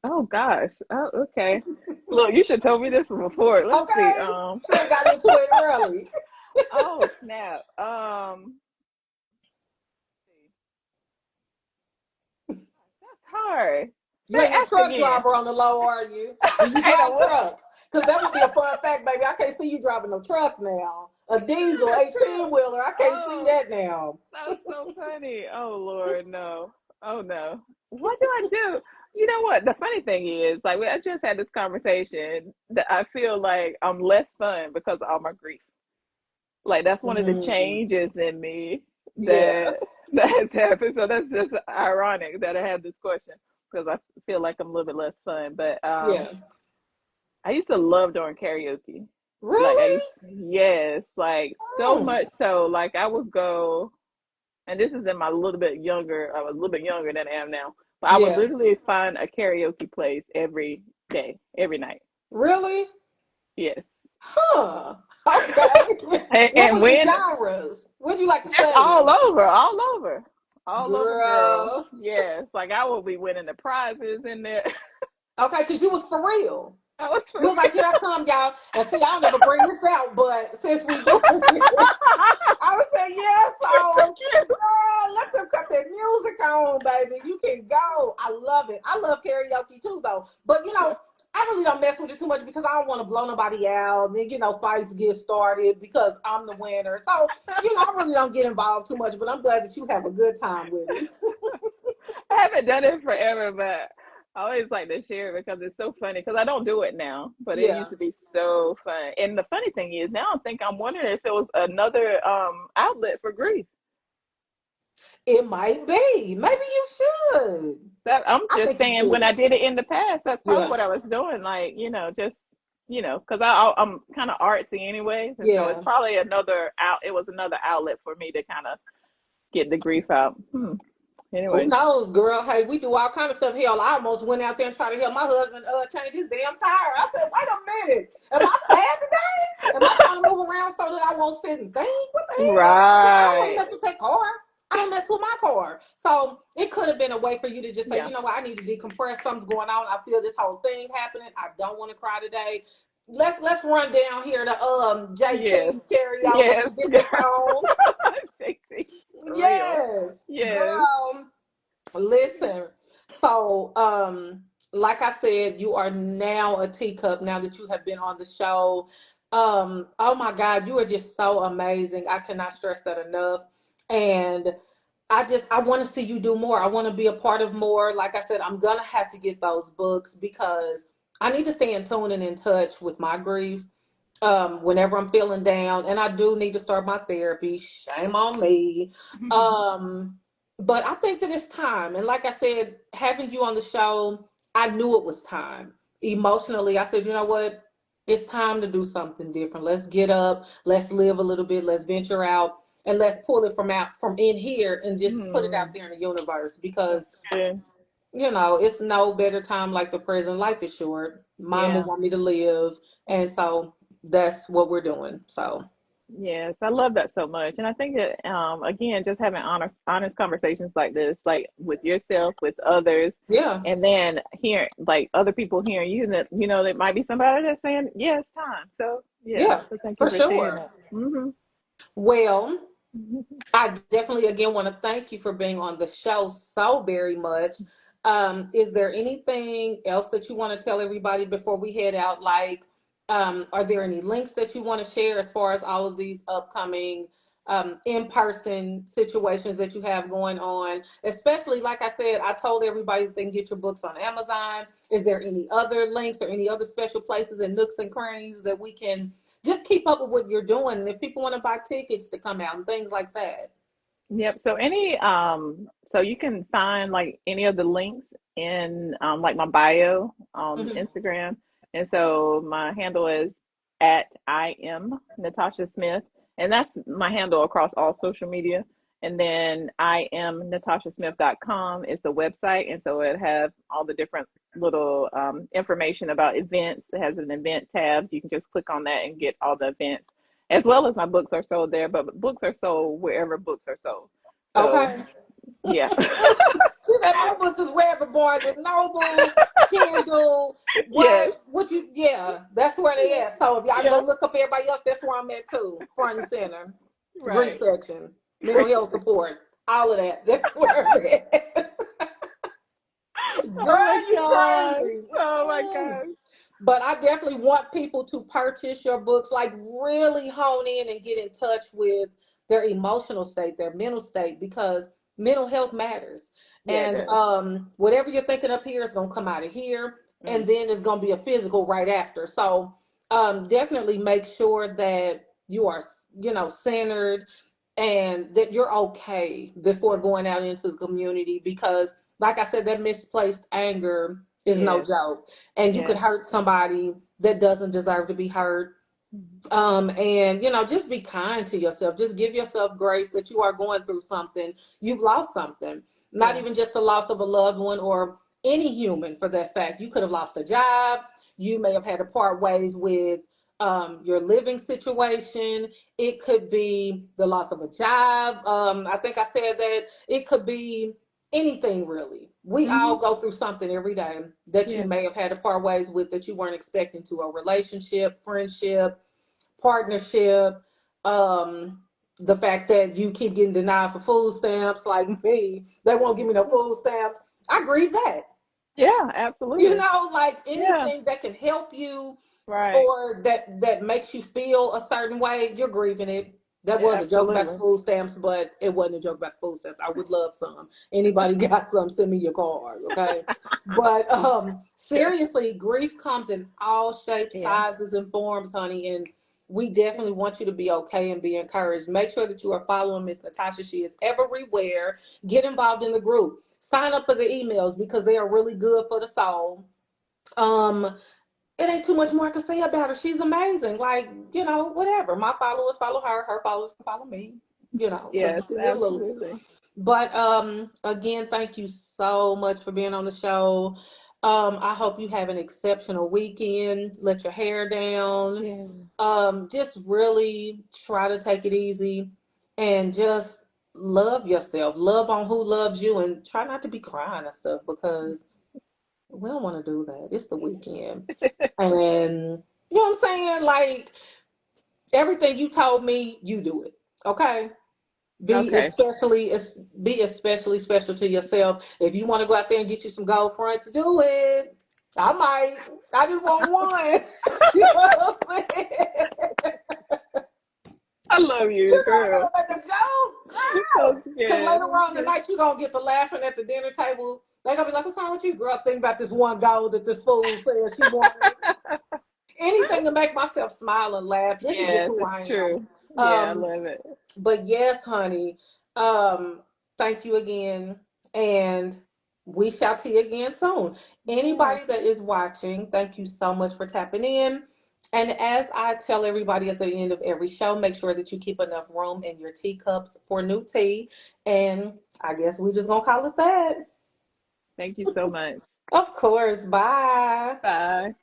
Oh gosh. Oh, okay. Look, you should told me this before. Let's see. Okay, should have got into it early. Oh snap. hard. You Say, ain't no ask truck again. driver on the low, are you? Do you Ain't drive know what. trucks? Because that would be a fun fact, baby. I can't see you driving no truck now. A diesel That's true. 18 wheeler. I can't see Oh, that now. that's so funny. Oh Lord, no. Oh no. What do I do? You know what? The funny thing is, like, I just had this conversation that I feel like I'm less fun because of all my grief. Like that's one of the Mm, changes in me yeah. that has happened. So that's just ironic that I have this question because I feel like I'm a little bit less fun. But Yeah. I used to love doing karaoke. Like I Really? used, yes, like so Mm, much so, like I would go, and this is in my little bit younger. I was a little bit younger than I am now, but I would yeah. literally find a karaoke place every day, every night. Really? Yes, Huh. Okay. What and was the when genres? What'd you like to just sing? all over, girl. Girl. Yes, like I will be winning the prizes in there. Okay, because you was for real. I was for You was like, here I come, y'all. And see, I'll never bring this out, but since we do it, I would say, yeah, You're so so, cute. girl, let them cut that music on, baby. You can go. I love it. I love karaoke too, though. But, I really don't mess with it too much because I don't want to blow nobody out. Then, fights get started because I'm the winner. So, I really don't get involved too much, but I'm glad that you have a good time with it. I haven't done it forever, but I always like to share it because it's so funny. Because I don't do it now, but it used Yeah, to be so fun. And the funny thing is, now I'm wondering if it was another outlet for grief. it might be. Maybe you should. That I'm I just think you saying, when I should. did it in the past, that's probably Yeah, what I was doing. Like, just because I'm kind of artsy anyways, and so it's yeah. probably another out. It was another outlet for me to kind of get the grief out. Who Anyways, knows, girl? Hey, we do all kind of stuff. Hell, I almost went out there and tried to help my husband change his damn tire. I said, wait a minute. Am I sad today? Am I trying to move around so that I won't sit and think? What the hell? Yeah, I don't want to right? mess with that car. I don't mess with my car. So it could have been a way for you to just say, Yeah. you know what, I need to decompress. Something's going on. I feel this whole thing happening. I don't want to cry today. Let's run down here to Yes. JT's karaoke Yes, and get girl. this on. JT, for real. Yes, Yes. girl. Listen, so like I said, you are now a teacup now that you have been on the show. Oh my God, you are just so amazing. I cannot stress that enough. And I want to see you do more. I want to be a part of more. Like I said, I'm gonna have to get those books because I need to stay in tune and in touch with my grief whenever I'm feeling down, and I do need to start my therapy. Shame on me. Um, but I think that it's time. And like I said, having you on the show, I knew it was time. Emotionally, I said, you know what? It's time to do something different. Let's get up. Let's live a little bit. Let's venture out, and let's pull it from in here and just put it out Hmm. there in the universe That's because good. it's no better time like the present. Life is short. Mama Yeah. want me to live, and so that's what we're doing. So Yes, I love that so much. And I think that again, just having honest conversations like this, like with yourself, with others, yeah, and then hearing like other people hearing you that there might be somebody that's saying, yeah, it's time. So yeah, yeah, so thank you for for sharing sure. that. Hmm. Well, I definitely again want to thank you for being on the show so very much. Is there anything else that you want to tell everybody before we head out? Like, are there any links that you want to share as far as all of these upcoming in-person situations that you have going on? Especially, like I said, I told everybody they can get your books on Amazon. Is there any other links or any other special places and nooks and crannies that we can just keep up with what you're doing? And if people want to buy tickets to come out and things like that. Yep. So you can find like any of the links in like my bio on Hmm. Instagram. And so my handle is at I am Natasha Smith. And that's my handle across all social media. And then I am natashasmith.com is the website. And so it have all the different little information about events. It has an event tab. So you can just click on that and get all the events as well as my books are sold there, but books are sold wherever books are sold. So Okay. yeah. She said my books is wherever Barnes and Noble, Kindle, Yes. yeah, that's where they at. So if y'all go Yeah. look up everybody else, that's where I'm at too. Front and center. Grief Right. section. Mental Great. health support. All of that. That's where I'm at. Oh my Girl, you gosh. crazy. Oh my Mm-mm. gosh. But I definitely want people to purchase your books, like really hone in and get in touch with their emotional state, their mental state, because mental health matters. Yeah, it And does. whatever you're thinking up here is going to come out of here, and Mm, then it's going to be a physical right after. So definitely make sure that you are, centered and that you're okay before mm. going out into the community, because, like I said, that misplaced anger is no Yes, joke, and you could yes. hurt somebody that doesn't deserve to be hurt. Mhm. And just be kind to yourself. Just give yourself grace that you are going through something. You've lost something, not Yeah. even just the loss of a loved one or any human for that fact. You could have lost a job. You may have had to part ways with your living situation. It could be the loss of a job. I think I said that. It could be anything really. We all Hmm. go through something every day that you Yes. may have had to part ways with, that you weren't expecting, to a relationship, friendship, partnership, um, the fact that you keep getting denied for food stamps, like me, they won't give me no food stamps. I grieve that. Yeah, absolutely. Like Yeah. anything that can help you Right. or that makes you feel a certain way, you're grieving it. That Yeah, was a joke about the absolutely. food stamps, but it wasn't a joke about the food stamps. I would love some. Anybody got some, send me your card, okay? But Sure. seriously, grief comes in all shapes, Yeah. sizes, and forms, honey. And we definitely want you to be okay and be encouraged. Make sure that you are following Miss Natasha. She is everywhere. Get involved in the group. Sign up for the emails because they are really good for the soul. Um, it ain't too much more I can say about her. She's amazing. Like, whatever. My followers follow her. Her followers can follow me. The Yes, juice is loose. absolutely. But again, thank you so much for being on the show. I hope you have an exceptional weekend. Let your hair down. Yeah. Just really try to take it easy and just love yourself. Love on who loves you, and try not to be crying and stuff, because we don't want to do that. It's the weekend. And you know what I'm saying? Like, everything you told me, you do it. Okay? Be Okay. especially be especially special to yourself. If you want to go out there and get you some gold fronts, do it. I might. I just want one. You know what I'm saying? I love you, You know I girl. gotta make a joke, Okay. girl. Because later on Okay. tonight, you're gonna get the laughing at the dinner table. They're gonna be like, "What's wrong with you, girl? Think about this one goal that this fool says she wanted." Anything to make myself smile and laugh. This is just Yes, who it's I am. true. Yeah, I Um, love it. but yes, honey. Thank you again, and we shall see you again soon. Yes. Anybody that is watching, thank you so much for tapping in. And as I tell everybody at the end of every show, make sure that you keep enough room in your teacups for new tea. And I guess we're just gonna call it that. Thank you so much. Of course. Bye. Bye.